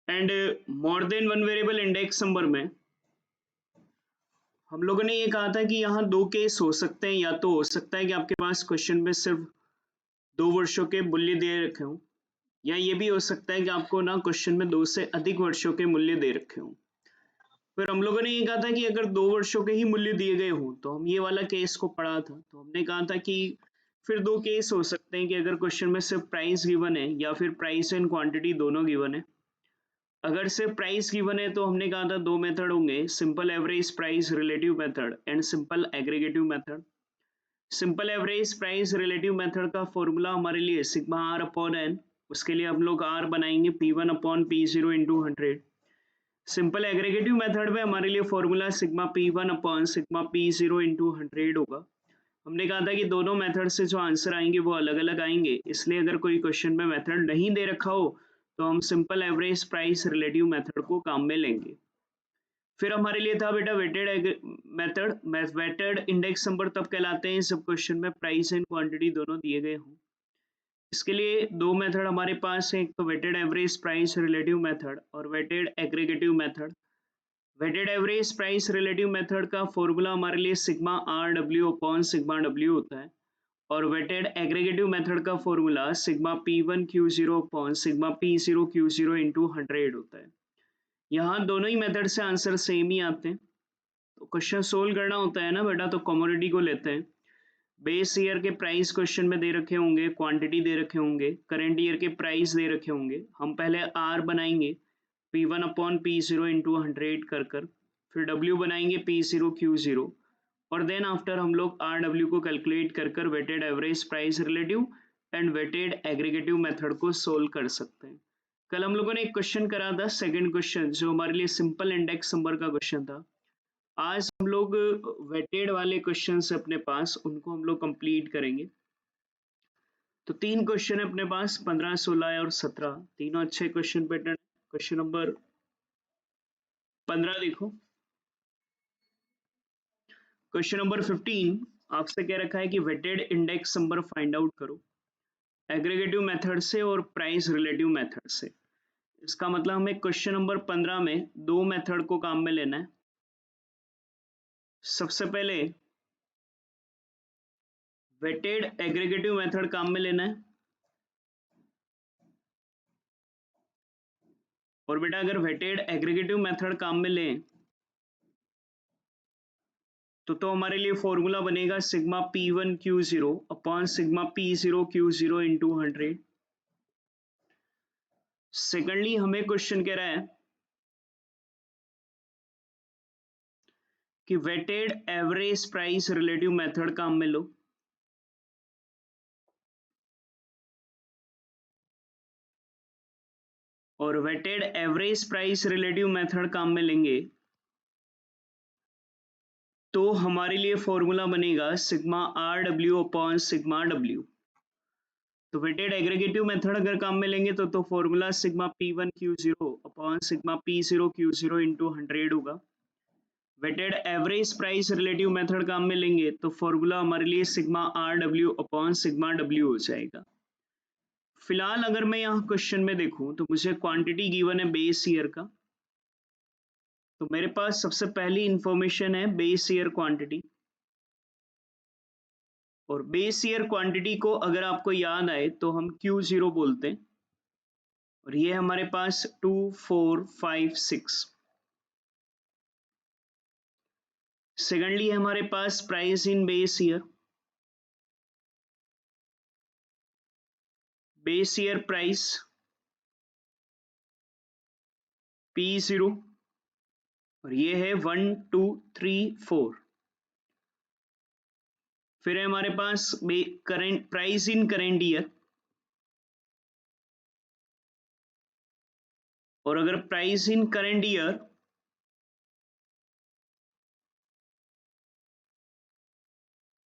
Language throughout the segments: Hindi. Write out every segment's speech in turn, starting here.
And more than one variable index number में हम लोगों ने ये कहा था कि यहाँ दो केस हो सकते हैं, या तो हो सकता है कि आपके पास क्वेश्चन में सिर्फ 2 वर्षों के मूल्य दे रखे हों, या ये भी हो सकता है कि आपको ना क्वेश्चन में 2 से अधिक वर्षों के मूल्य दे रखे हों। फिर हम लोगों ने ये कहा था कि अगर 2 वर्षों के ही मूल्य दिए गए हों, तो हम ये वाला केस को पढ़ा था। तो हमने कहा था कि फिर 2 केस हो सकते हैं कि अगर क्वेश्चन में सिर्फ प्राइस गिवन है या फिर प्राइस एंड क्वांटिटी दोनों गिवन है। अगर सिर्फ प्राइस गिवन है तो हमने कहा था 2 मेथड होंगे, simple average price relative method and simple aggregative method. Simple average price relative method का फॉर्मूला हमारे लिए सिग्मा आर अपॉन एन, उसके लिए हम लोग आर बनाएंगे P1 upon P0 into 100। Simple aggregative method में हमारे लिए formula sigma P1 upon sigma P0 into 100 होगा। हमने कहा था कि दोनों मेथड से जो आंसर आएंगे वो अलग अलग आएंगे, इसलिए अगर कोई क्वेश्चन में मेथड नहीं दे रखा हो तो हम simple average price relative method को काम में लेंगे। फिर हमारे लिए था बेटा weighted method. Weighted index number तब कहलाते हैं जब क्वेश्चन में प्राइस एंड क्वांटिटी दोनों दिए गए हों। इसके लिए दो मेथड हमारे पास है, एक तो weighted average price relative method और weighted aggregative method. Weighted average price relative method का फॉर्मूला हमारे लिए sigma R W upon sigma W होता है, और वेटेड एग्रीगेटिव मेथड का formula sigma P1 Q0 upon sigma P0 Q0 into 100 होता है। यहाँ दोनों ही मेथड से आंसर सेम ही आते हैं। तो क्वेश्चन सोल्व करना होता है ना बेटा, तो कमोडिटी को लेते हैं। बेस ईयर के प्राइस क्वेश्चन में दे रखे होंगे, क्वांटिटी दे रखे होंगे, करंट ईयर के प्राइस दे रखे होंगे। हम पहले आर बनाएंगे P1 अपॉन P0 इंटू 100 कर फिर W बनाएंगे P0 Q0, और देन आफ्टर हम लोग RW को कैलकुलेट कर weighted average price relative and weighted aggregative method को सोल्व कर सकते हैं। कल हम लोगों ने एक क्वेश्चन करा था, सेकंड क्वेश्चन, जो हमारे लिए सिंपल इंडेक्स नंबर का क्वेश्चन था। आज हम लोग वेटेड वाले क्वेश्चन से अपने पास, उनको हम लोग कंप्लीट करेंगे। तो 3 क्वेश्चन है अपने पास, 15, 16 और 17, तीनों अच्छे क्वेश्चन पैटर्न। क्वेश्चन नंबर 15 देखो। क्वेश्चन नंबर 15 आपसे कह रखा है कि weighted index number find out करो एग्रीगेटिव मेथड से और प्राइस रिलेटिव मेथड से। इसका मतलब हमें क्वेश्चन नंबर 15 में दो मेथड को काम में लेना है। सबसे पहले वेटेड एग्रीगेटिव मेथड काम में लेना है, और बेटा अगर वेटेड एग्रीगेटिव मेथड काम में लें तो हमारे लिए फॉर्मूला बनेगा sigma P1 Q0 upon sigma P0 Q0 into 100। Secondly हमें क्वेश्चन कह रहा है कि weighted average price relative method काम में लो, और weighted average price relative method काम में लेंगे तो हमारे लिए फॉर्मूला बनेगा sigma RW upon sigma W। तो वेटेड एग्रीगेटिव मेथड अगर काम में लेंगे तो formula sigma P1 Q0 upon sigma P0 Q0 into 100 होगा। Weighted average price relative method काम में लेंगे तो फॉर्मूला हमारे लिए sigma RW upon sigma W हो जाएगा। फिलहाल अगर मैं यहाँ क्वेश्चन में देखूं तो मुझे क्वांटिटी गिवन है बेस ईयर का, तो मेरे पास सबसे पहली इंफॉर्मेशन है बेस ईयर क्वांटिटी, और बेस ईयर क्वांटिटी को अगर आपको याद आए तो हम Q0 बोलते हैं, और ये हमारे पास 2, 4, 5, 6। सेकेंडली हमारे पास price in base year, base year price P0, और ये है 1, 2, 3, 4। फिर है हमारे पास current price in current year, और अगर प्राइस इन करेंट ईयर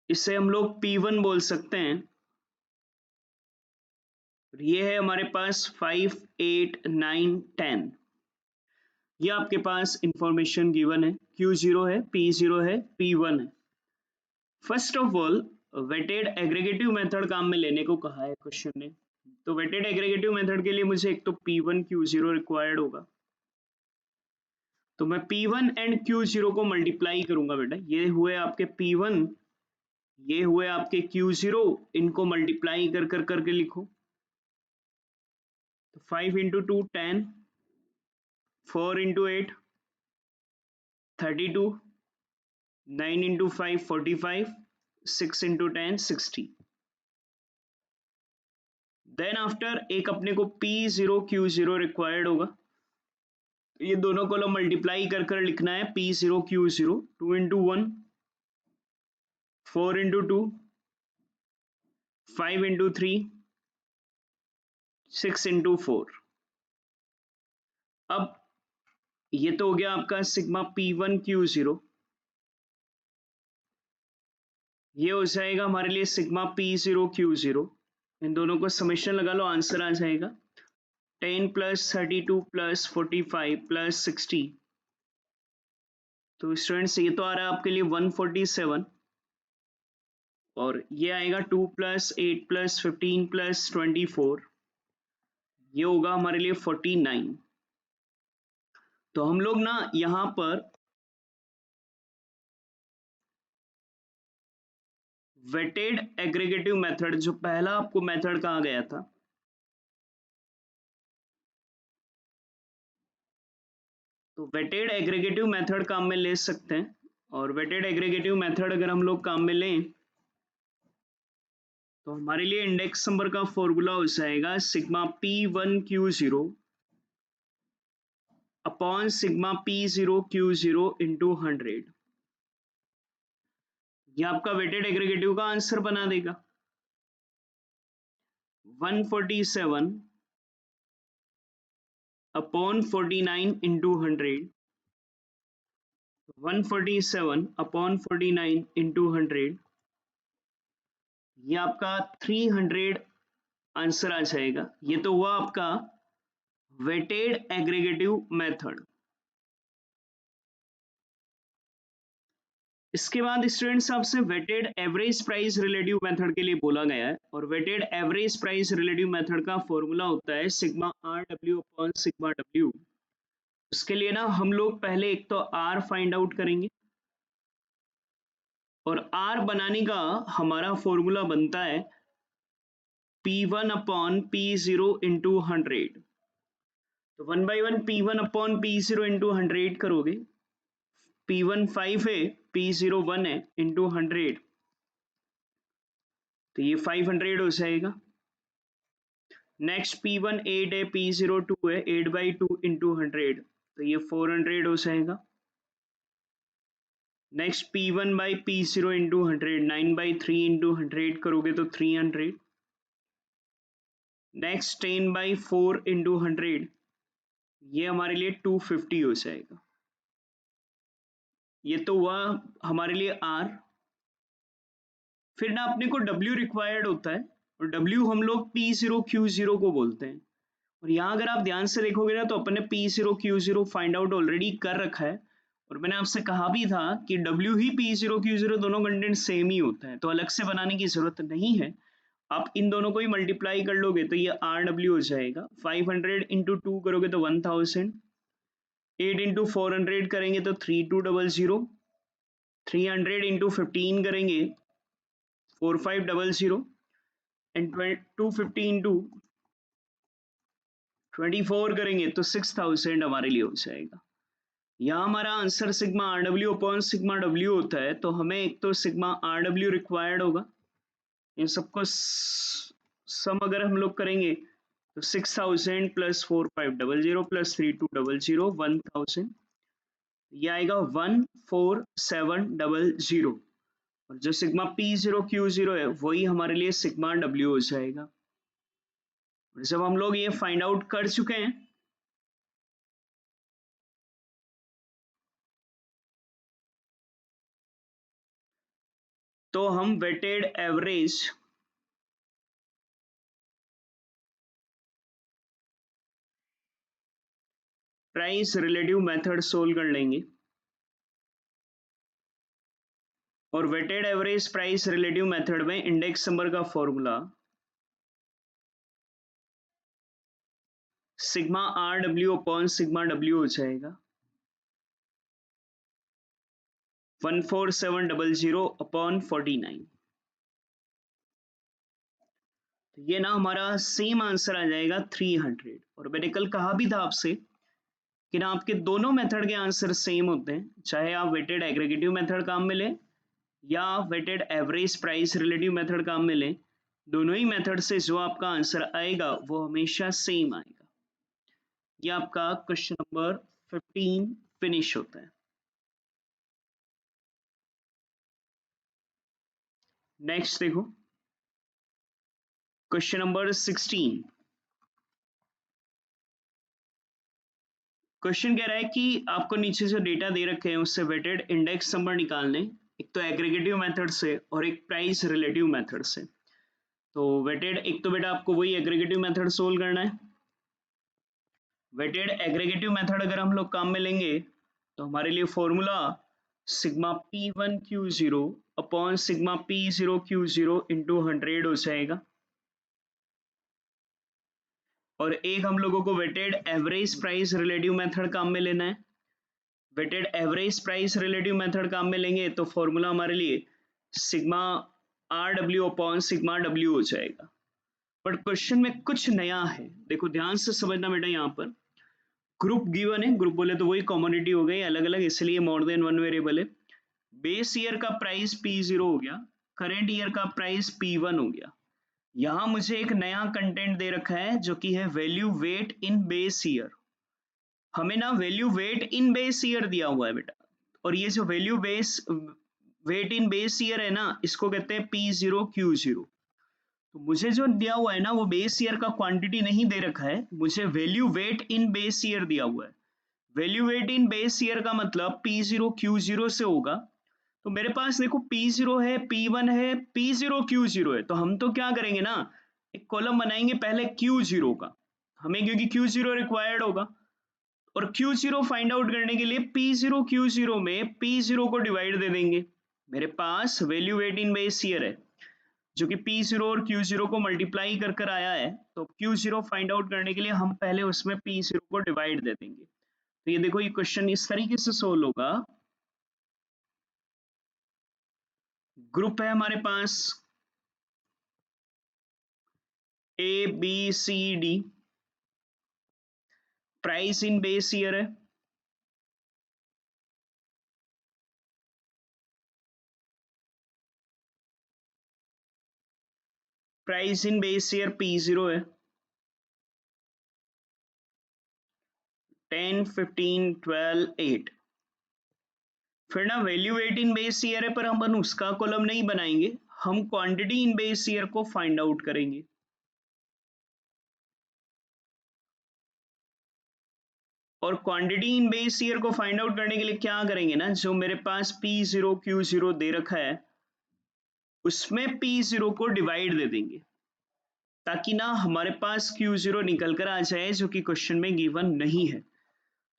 इसे हम लोग P1 बोल सकते हैं, ये है हमारे पास 5, 8, 9, 10। ये आपके पास इंफॉर्मेशन गिवन है, Q0 है, P0 है, P1 है। First of all weighted aggregative method काम में लेने को कहा है क्वेश्चन ने, तो वेटेड एग्रीगेटिव मेथड के लिए मुझे एक तो P1 Q0 रिक्वायर्ड होगा, तो मैं P1 एंड Q0 को मल्टीप्लाई करूंगा बेटा। ये हुए आपके P1, ये हुए आपके Q0, इनको मल्टीप्लाई करके लिखो। तो 5 into 2 10, 4 into 8 32, 9 into 5 45, 6 into 10 60। Then after एक अपने को P0 Q0 रिक्वायर्ड होगा, ये दोनों को मल्टीप्लाई कर लिखना है। P0 Q0 2 into 1, 4 into 2, 5 into 3, 6 into 4। अब ये तो हो गया आपका सिग्मा P1 Q0, ये हो जाएगा हमारे लिए सिग्मा P0 Q0। इन दोनों को समेशन लगा लो, आंसर आ जाएगा 10 प्लस 32 प्लस 45 प्लस 60। तो स्टूडेंट्स ये तो आ रहा है आपके लिए 147, और ये आएगा 2 प्लस 8 प्लस 15 प्लस 24, ये होगा हमारे लिए 49। तो हम लोग ना यहाँ पर वेटेड एग्रीगेटिव मेथड, जो पहला आपको मेथड कहा गया था, तो वेटेड एग्रीगेटिव मेथड काम में ले सकते हैं। और वेटेड एग्रीगेटिव मेथड अगर हम लोग काम में लें तो हमारे लिए इंडेक्स नंबर का फॉर्मूला हो जाएगा sigma P1 Q0 upon sigma P0 Q0 into 100। ये आपका वेटेड एग्रीगेटिव का आंसर बना देगा 147 अपॉन 49 इंटू 100, 147 अपॉन 49 इंटू 100, ये आपका 300 आंसर आ जाएगा। ये तो हुआ आपका वेटेड एग्रीगेटिव मेथड। इसके बाद स्टूडेंट्स आपसे weighted average price relative method के लिए बोला गया है, और weighted average price relative method का फॉर्मूला होता है sigma RW upon sigma W। उसके लिए ना हम लोग पहले एक तो R फाइंड आउट करेंगे, और R बनाने का हमारा फॉर्मूला बनता है P1 अपॉन P0 इंटू 100। तो 1 by 1 P1 upon P0 into 100 करोगे, P1 5 है, P0 1 है, इंटू 100, तो ये 500 हो जाएगा। नेक्स्ट P1 8 है, P0 2 है, 8 बाई 2 इंटू 100, तो ये 400 हो जाएगा। Next P1 by P0 into 100, 9 by 3 into 100 करोगे तो 300। नेक्स्ट 10 बाई 4 इंटू 100, ये हमारे लिए 250 हो जाएगा। ये तो हुआ हमारे लिए R। फिर ना अपने को W रिक्वायर्ड होता है, और W हम लोग P0 Q0 को बोलते हैं। और यहाँ अगर आप ध्यान से देखोगे ना तो अपन ने P0 Q0 find out already कर रखा है, और मैंने आपसे कहा भी था कि W ही P0 Q0 दोनों कंटेंट सेम ही होता है, तो अलग से बनाने की जरूरत नहीं है। आप इन दोनों को ही मल्टीप्लाई कर लोगे तो ये RW हो जाएगा। 500 इंटू 2 करोगे तो 1000, 8 इंटू 400 करेंगे तो 3200, 300 इंटू 15 करेंगे 4500, एंड 250 इंटू 24 करेंगे तो 6000 हमारे लिए हो जाएगा। यहाँ हमारा answer sigma RW upon sigma W होता है, तो हमें एक तो सिग्मा RW रिक्वायर्ड होगा, इन सबको सम अगर हम लोग करेंगे तो 6000 प्लस 4500 प्लस 3200 1000, ये आएगा 14700, और जो सिग्मा P0 Q0 है वही हमारे लिए सिग्मा W हो जाएगा। और जब हम लोग ये फाइंड आउट कर चुके हैं तो हम weighted average price relative method solve कर लेंगे। और weighted average price relative method में इंडेक्स नंबर का formula sigma R W upon sigma W हो जाएगा 14700 अपॉन 49। तो ये ना हमारा सेम आंसर आ जाएगा 300। और मैंने कल कहा भी था आपसे कि ना आपके दोनों मेथड के आंसर सेम होते हैं, चाहे आप वेटेड एग्रीगेटिव मेथड काम में लें या weighted average price relative method काम में लें, दोनों ही मेथड से जो आपका आंसर आएगा वो हमेशा सेम आएगा। ये आपका क्वेश्चन नंबर 15 फिनिश होता है। नेक्स्ट देखो क्वेश्चन नंबर 16। क्वेश्चन कह रहा है कि आपको नीचे जो डेटा दे रखे हैं उससे वेटेड इंडेक्स नंबर निकालने, एक तो एग्रीगेटिव मेथड से और एक प्राइस रिलेटिव मेथड से। तो वेटेड एक तो बेटा आपको वही एग्रीगेटिव मेथड सोल्व करना है। वेटेड एग्रीगेटिव मेथड अगर हम लोग काम में लेंगे तो हमारे लिए formula sigma P1 Q0 upon sigma P0 Q0 into 100 हो जाएगा। और एक हम लोगों को weighted average price relative method काम में लेना है। Weighted average price relative method काम में लेंगे तो फॉर्मूला हमारे लिए sigma R W upon sigma W हो जाएगा। बट क्वेश्चन में कुछ नया है, देखो ध्यान से समझना बेटा। यहाँ पर ग्रुप गिवन है, ग्रुप बोले तो वही कमोडिटी हो गई अलग अलग, इसलिए मोर देन वन वेरिएबल है। बेस ईयर का प्राइस P0 हो गया, करेंट ईयर का प्राइस P1 हो गया। यहां मुझे एक नया कंटेंट दे रखा है जो कि है value weight in base year. हमें ना value weight in base year दिया हुआ है बेटा, और ये जो value base wait in base year है ना, इसको कहते हैं P0 Q0। तो मुझे जो दिया हुआ है ना वो बेस ईयर का क्वांटिटी नहीं दे रखा है, मुझे value weight in base year दिया हुआ है। Value weight in base year का मतलब P0 Q0 से होगा। तो मेरे पास देखो P0 है, P1 है, P0 Q0 है, तो हम तो क्या करेंगे ना, एक कॉलम बनाएंगे पहले Q0 का, हमें क्योंकि Q0 रिक्वायर्ड होगा। और Q0 फाइंड आउट करने के लिए P0 Q0 में P0 को डिवाइड दे देंगे। मेरे पास value weight in base year है जो कि P0 और Q0 को मल्टीप्लाई कर कर आया है, तो Q0 फाइंड आउट करने के लिए हम पहले उसमें P0 को डिवाइड दे देंगे। तो ये देखो ये क्वेश्चन इस तरीके से सोल्व होगा। ग्रुप है हमारे पास ABCD, price in base year है, price in base year P0 है, 10, 15, 12, 8। फिर ना value weight in base year है पर हम उसका कॉलम नहीं बनाएंगे, हम क्वांटिटी इन बेस ईयर को फाइंड आउट करेंगे। और क्वांटिटी इन बेस ईयर को फाइंड आउट करने के लिए क्या करेंगे ना, जो मेरे पास P0 Q0 दे रखा है उसमें P0 को डिवाइड दे देंगे, ताकि ना हमारे पास Q0 निकल कर आ जाए जो कि क्वेश्चन में गिवन नहीं है।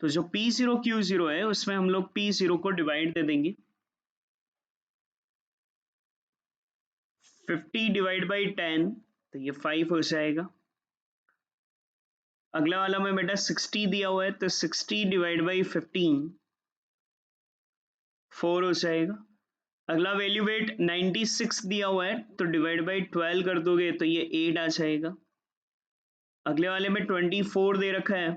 तो जो P0 Q0 है उसमें हम लोग P0 को डिवाइड दे देंगे। 50 डिवाइड बाई 10 तो ये 5 हो जाएगा। अगला वाला में बेटा 60 दिया हुआ है तो 60 डिवाइड बाई 15 4 हो जाएगा। अगला वैल्यू वेट 96 दिया हुआ है तो डिवाइड बाई 12 कर दोगे तो ये 8 आ जाएगा। अगले वाले में 24 दे रखा है,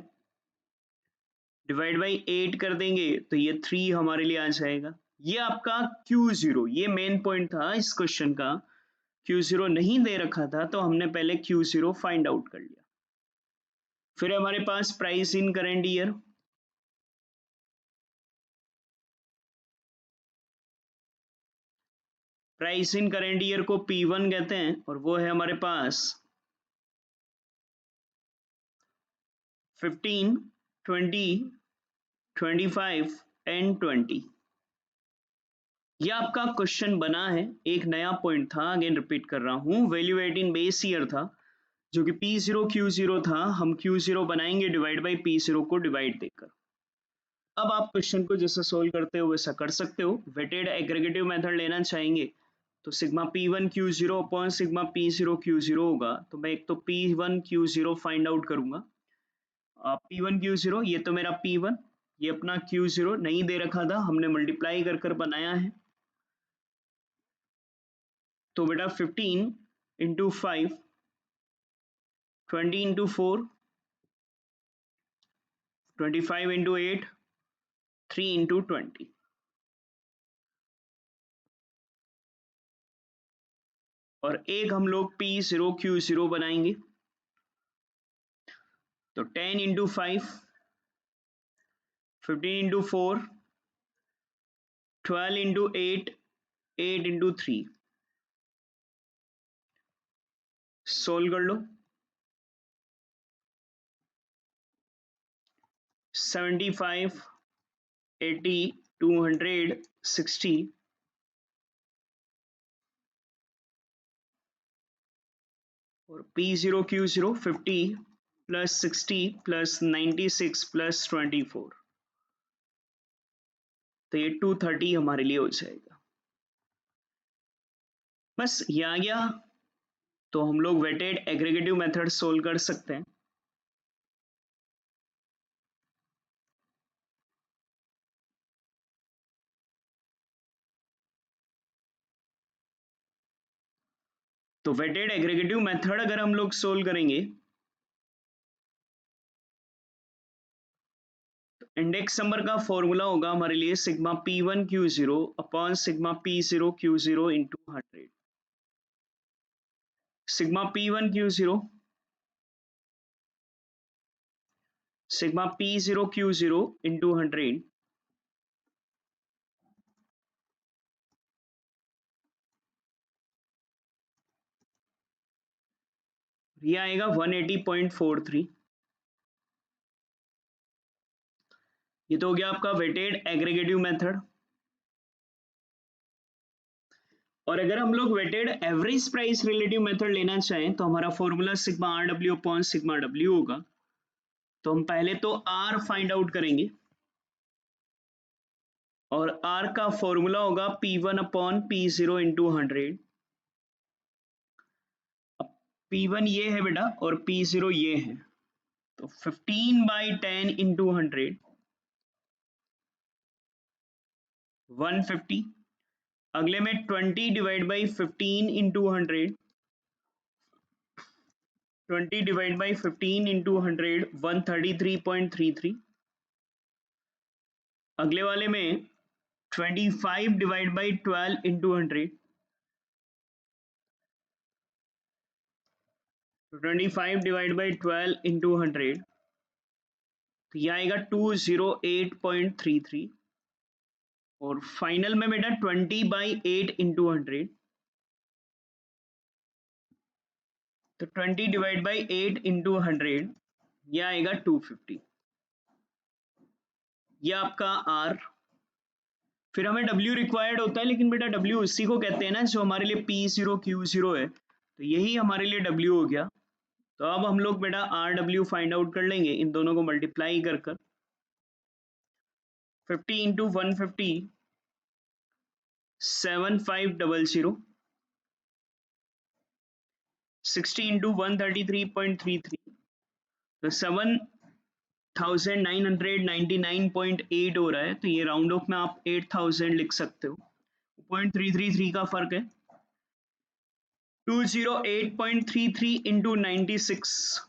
डिवाइड बाई 8 कर देंगे तो ये 3 हमारे लिए आ जाएगा। ये आपका Q0, ये मेन पॉइंट था इस क्वेश्चन का। Q0 नहीं दे रखा था तो हमने पहले Q0 फाइंड आउट कर लिया। फिर हमारे पास price in current year, price in current year को P1 कहते हैं और वो है हमारे पास 15, 20, 25 एंड 20। ये आपका क्वेश्चन बना है, एक नया पॉइंट था, अगेन रिपीट कर रहा हूं, वैल्यू एट इन बेस ईयर था जो कि P0 Q0 था, हम Q0 बनाएंगे डिवाइड बाई P0 को डिवाइड देकर। अब आप क्वेश्चन को जैसा सोल्व करते हो वैसा कर सकते हो। वेटेड एग्रीगेटिव मेथड लेना चाहेंगे तो sigma P1 Q0 upon sigma P0 Q0 होगा, तो मैं एक तो P1 Q0 फाइंड आउट करूंगा, P1 Q0, ये तो मेरा P1, ये अपना Q0 नहीं दे रखा था, हमने मल्टीप्लाई कर कर बनाया है। तो बेटा 15 इंटू 5, 20 इंटू 4, 25 इंटू 8, 3 इंटू 20। और एक हम लोग P0Q0 बनाएंगे। तो 10 into 5, 15 into 4, 12 into 8, 8 into 3। Solve कर लो। 75, 80, 200, 60 और P0Q0 50 प्लस 60 प्लस 96 प्लस 24, तो ये 230 हमारे लिए हो जाएगा। बस ये आ गया। तो हम लोग वेटेड एग्रीगेटिव मेथड सोल्व कर सकते हैं। तो वेटेड एग्रीगेटिव मेथड अगर हम लोग सोल्व करेंगे, तो इंडेक्स नंबर का फॉर्मूला होगा हमारे लिए sigma P1Q0 upon sigma P0Q0 into 100। Sigma P1Q0 sigma P0Q0 into 100 ये आएगा 180.43। ये तो हो गया आपका वेटेड एग्रीगेटिव मेथड। और अगर हम लोग weighted average price relative method लेना चाहें तो हमारा formula sigma RW upon sigma W होगा। तो हम पहले तो R फाइंड आउट करेंगे और R का फॉर्मूला होगा P1 अपॉन P0 इंटू 100। अब P1 ये है बेटा और P0 ये है, तो 15/10 इंटू 100 150। अगले में 20 divide by 15 into 100, 20 divide by 15 into 100 133.33। अगले वाले में 25 डिवाइड बाई 12 इंटू 100, तो 25 डिवाइड बाई 12 इंटू 100, तो यह आएगा 208.33। और फाइनल में बेटा 20/8 इंटू 100, तो 20 डिवाइड बाई 8 इंटू 100, यह आएगा 250। यह आपका R। फिर हमें W रिक्वायर्ड होता है, लेकिन बेटा W उसी को कहते हैं ना जो हमारे लिए P0Q0 है, तो यही हमारे लिए W हो गया। तो अब हम लोग बेटा RW फाइंड आउट कर लेंगे इन दोनों को मल्टीप्लाई कर कर। 50 इंटू 150 7500, 60 इंटू 133.33, तो 7999.8 हो रहा है। तो ये राउंड ऑफ में आप 8000 लिख सकते हो। 0.333 का फर्क है। 208.33 इंटू 96,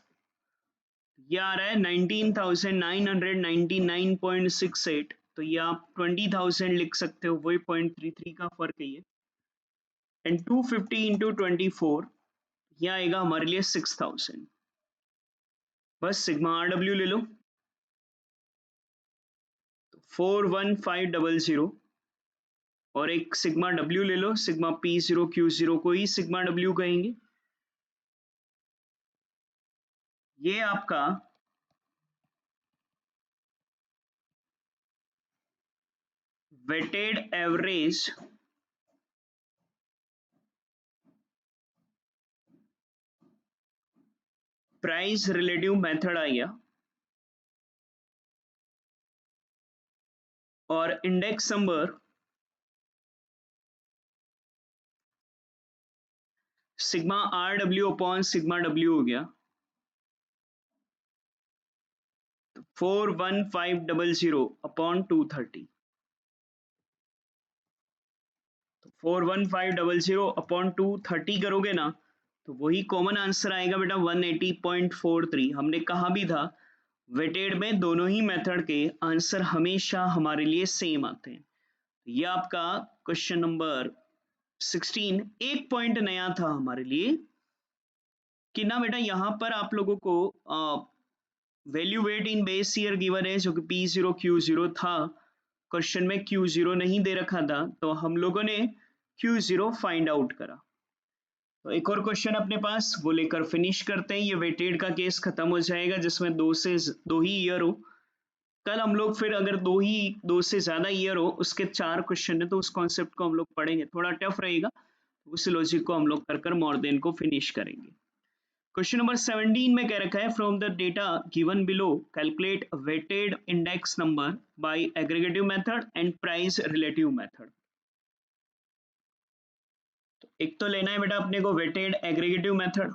ये आ रहा है 19,999.68। तो ये आप 20,000 लिख सकते हो, वही 0.33 का फर्क है ये। एंड 250 इंटू 24, ये आएगा हमारे लिए 6000। बस सिग्मा RW ले लो, 41500, और एक सिग्मा W ले लो, सिग्मा P0Q0 को ही सिग्मा W कहेंगे। ये आपका weighted average price relative method आ गया। और index number sigma RW upon sigma W हो गया। 41500 अपॉन 230, तो 41500 अपॉन 230 करोगे ना तो वही कॉमन आंसर आएगा बेटा 180.43। हमने कहा भी था वेटेड में दोनों ही मेथड के आंसर हमेशा हमारे लिए सेम आते हैं। ये आपका क्वेश्चन नंबर 16 एक पॉइंट नया था हमारे लिए कि ना बेटा यहाँ पर आप लोगों को value weight in base year given है जो कि P0 Q0 था, क्वेश्चन में Q0 नहीं दे रखा था तो हम लोगों ने Q0 फाइंड आउट करा। तो एक और क्वेश्चन अपने पास वो लेकर फिनिश करते हैं, ये वेटेड का केस खत्म हो जाएगा जिसमें दो ही ईयर हो। कल हम लोग फिर अगर दो से ज्यादा ईयर हो उसके 4 क्वेश्चन है तो उस कॉन्सेप्ट को हम लोग पढ़ेंगे, थोड़ा टफ रहेगा, उस लॉजिक को हम लोग कर मोर देन को फिनिश करेंगे। क्वेश्चन नंबर 17 में कह रखा है from the data given below calculate weighted index number by aggregative method and price relative method. तो एक तो लेना है बेटा अपने को वेटेड एग्रीगेटिव मेथड,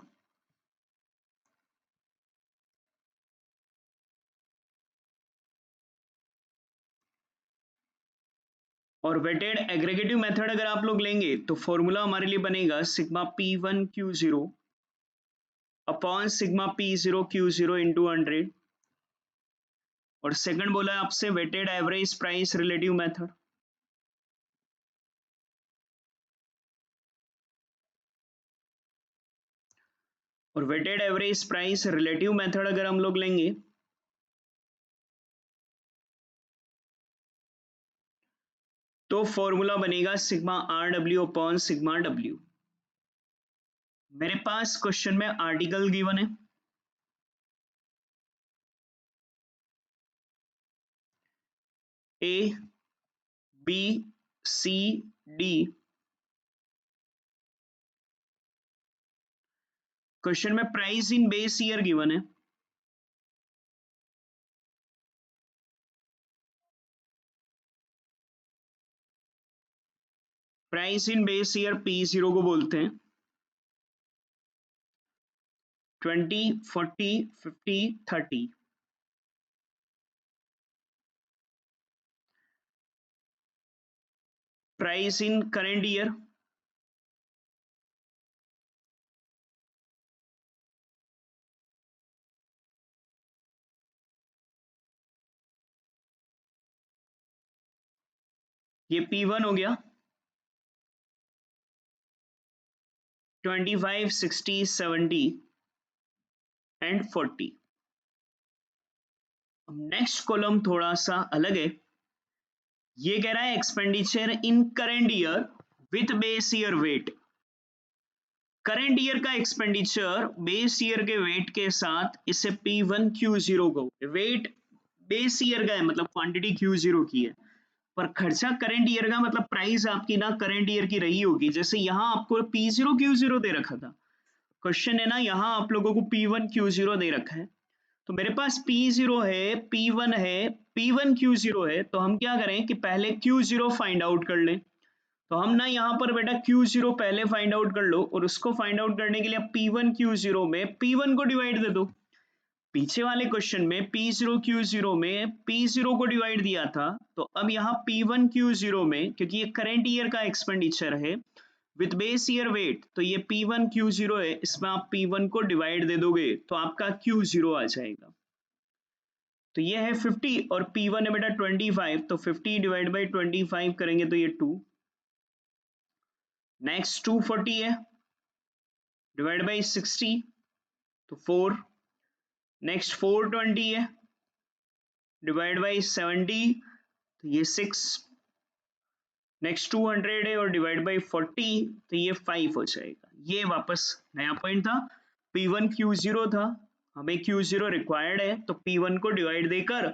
और वेटेड एग्रीगेटिव मेथड अगर आप लोग लेंगे तो फॉर्मूला हमारे लिए बनेगा sigma P1 Q0 upon sigma P0 Q0 into 100, और सेकंड बोला है आपसे weighted average price relative method. और weighted average price relative method अगर हम लोग लेंगे तो फॉर्मूला बनेगा sigma RW upon sigma W। मेरे पास क्वेश्चन में आर्टिकल गिवन है, A B C D। Question में price in base year given है, price in base year P0 को बोलते हैं 20, 40, 50, 30। प्राइस इन करेंट ईयर ये P1 हो गया 25, 60, 70 एंड 40। नेक्स्ट कॉलम थोड़ा सा अलग है, ये कह रहा है expenditure in current year with base year weight. Current year का एक्सपेंडिचर बेस ईयर के वेट के साथ इसे P1 Q0 को, वेट बेस ईयर का है मतलब क्वांटिटी Q0 की है, पर खर्चा करेंट ईयर का मतलब प्राइस आपकी ना करेंट ईयर की रही होगी। जैसे यहाँ आपको P0 Q0 दे रखा था, क्वेश्चन है ना यहाँ आप लोगों को P1 Q0 दे रखा है, तो मेरे पास P0 है, P1 है, P1 Q0 है, तो हम क्या करें कि पहले Q0 फाइंड आउट कर लें। तो हम ना यहाँ पर बेटा Q0 पहले फाइंड आउट कर लो और उसको फाइंड आउट करने के लिए P1 Q0 में P1 को डिवाइड दे दो। पीछे वाले क्वेश्चन में P0 Q0 में P0 को डिवाइड दिया था, तो अब यहाँ P1 Q0 में क्योंकि ये करेंट ईयर का एक्सपेंडिचर है विथ बेस ईयर वेट, तो ये P1 Q0 है, इसमें आप P1 को डिवाइड दे दोगे तो आपका Q0 आ जाएगा। तो ये है 50 और P1 है बेटा 25, तो 50 डिवाइड बाई 25 करेंगे तो ये 2। नेक्स्ट 240 है डिवाइड बाई 60 तो 4। नेक्स्ट 420 है डिवाइड बाई 70 तो ये 6। नेक्स्ट 200 है और डिवाइड बाई 40 तो ये 5 हो जाएगा। ये वापस नया पॉइंट था, P1 Q0 था, हमें Q0 रिक्वायर्ड है तो P1 को डिवाइड देकर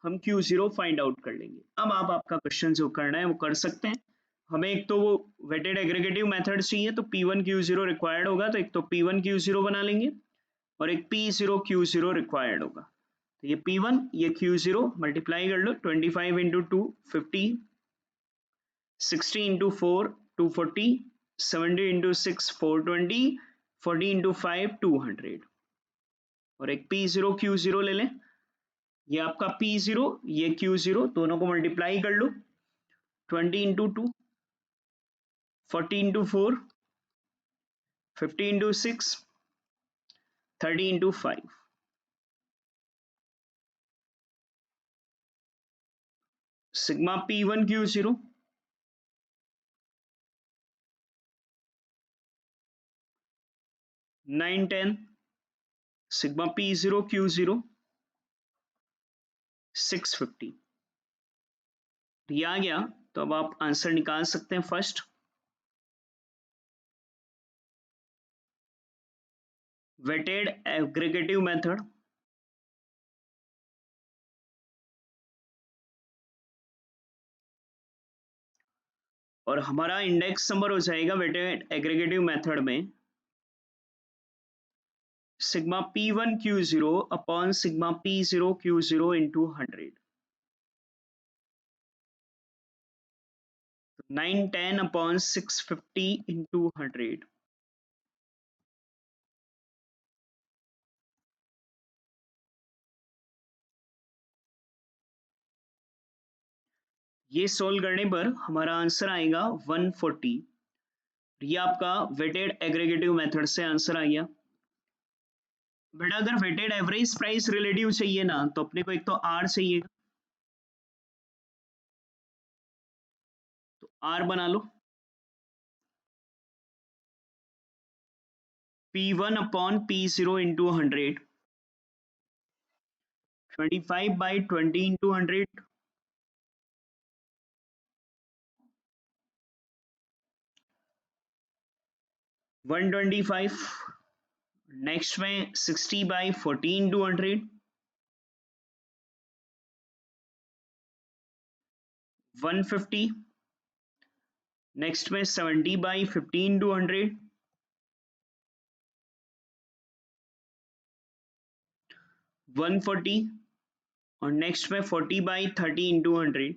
हम Q0 फाइंड आउट कर लेंगे। अब आप आपका क्वेश्चन जो करना है वो कर सकते हैं। हमें एक तो वो वेटेड एग्रीगेटिव मेथड चाहिए तो P1 Q0 रिक्वायर्ड होगा, तो एक तो P1 Q0 बना लेंगे और एक P0 Q0 रिक्वायर्ड होगा। तो ये P1 ये Q0 मल्टीप्लाई कर लो 25 इंटू 2 50, 60 इंटू 4 240, 70 इंटू 6 420, 40 इंटू 5 200 और एक P0 Q0 ले लें ये आपका P0, ये Q0, दोनों को मल्टीप्लाई कर लो। 20 into 2, 40 into 4, 50 into 6, 30 into 5। Sigma P1 Q0 9 10, sigma P0 Q0 650। ये आ गया, तो अब आप आंसर निकाल सकते हैं। फर्स्ट वेटेड एग्रीगेटिव मेथड, और हमारा इंडेक्स नंबर हो जाएगा वेटेड एग्रीगेटिव मेथड में sigma P1 Q0 upon sigma P0 Q0 into 100। 9 10 upon 650 into 100। ये सोल्व करने पर हमारा आंसर आएगा 140। ये आपका वेटेड एग्रीगेटिव मेथड से आंसर आ गया। बेटा अगर वेटेड एवरेज प्राइस रिलेटिव चाहिए ना, तो अपने को एक तो आर चाहिए, तो आर बना लो। P1 upon P0 into 100, 25 by 20 into 100, 125। Next में 60 बाई 40 इंटू 100, 150। नेक्स्ट में 70 बाई 50 इंटू 100, 140। और नेक्स्ट में 40 बाई 30 इंटू 100,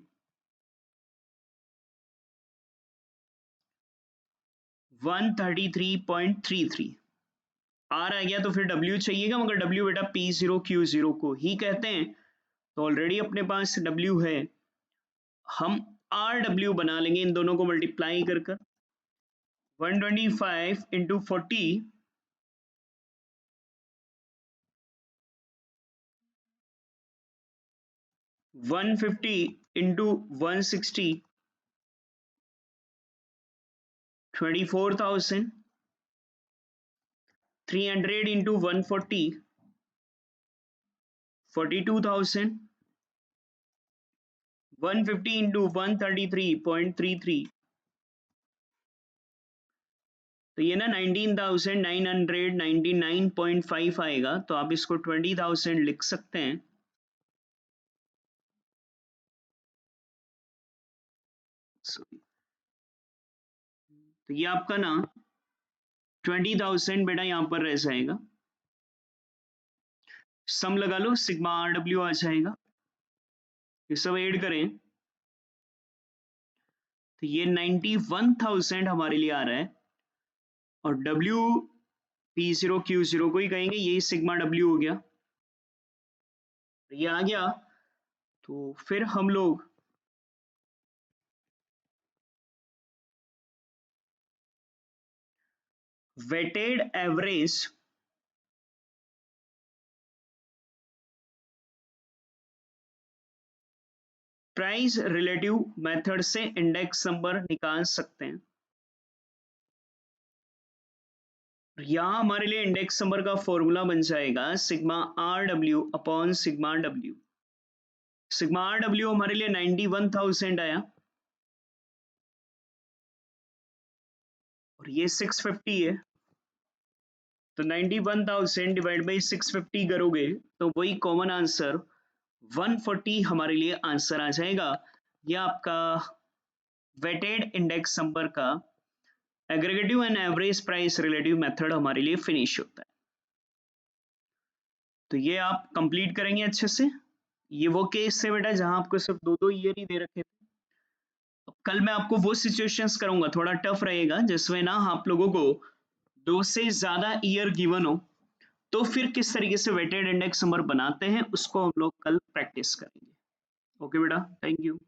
133.33। आर आ गया, तो फिर डब्ल्यू चाहिएगा, मगर डब्ल्यू बेटा P0 Q0 को ही कहते हैं, तो ऑलरेडी अपने पास डब्ल्यू है। हम आर डब्ल्यू बना लेंगे इन दोनों को मल्टीप्लाई कर कर। 125 इंटू 40, 150 इंटू 160, 24,000। 300 इंटू 140, 42,000। 150 इंटू 133.33, तो ये ना 19,999.5 आएगा, तो आप इसको 20,000 लिख सकते हैं। तो ये आपका ना 20,000 बेटा यहां पर रह जाएगा। सम लगा लो, सिग्मा आर डब्ल्यू आ जाएगा। ये सब ऐड करें तो ये 91,000 हमारे लिए आ रहा है, और W P0 Q0 को ही कहेंगे, यही सिग्मा W हो गया। ये आ गया, तो फिर हम लोग weighted average price relative method से इंडेक्स नंबर निकाल सकते हैं। यहां हमारे लिए इंडेक्स नंबर का फॉर्मूला बन जाएगा sigma R W upon sigma W. Sigma R W हमारे लिए 91,000 आया, और ये 650 है, तो 91,000 डिवाइड बाई 650 करोगे तो वही कॉमन आंसर 140 हमारे लिए आंसर आ जाएगा। यह आपका वेटेड इंडेक्स नंबर का aggregative and average price relative method हमारे लिए फिनिश होता है। तो ये आप कंप्लीट करेंगे अच्छे से। ये वो केस है बेटा जहां आपको सिर्फ दो दो ईयर ही दे रखे थे। कल मैं आपको वो सिचुएशंस करूंगा, थोड़ा टफ रहेगा, जिसमें ना आप लोगों को 2 से ज्यादा ईयर गिवन हो, तो फिर किस तरीके से वेटेड इंडेक्स नंबर बनाते हैं उसको हम लोग कल प्रैक्टिस करेंगे। ओके बेटा, थैंक यू।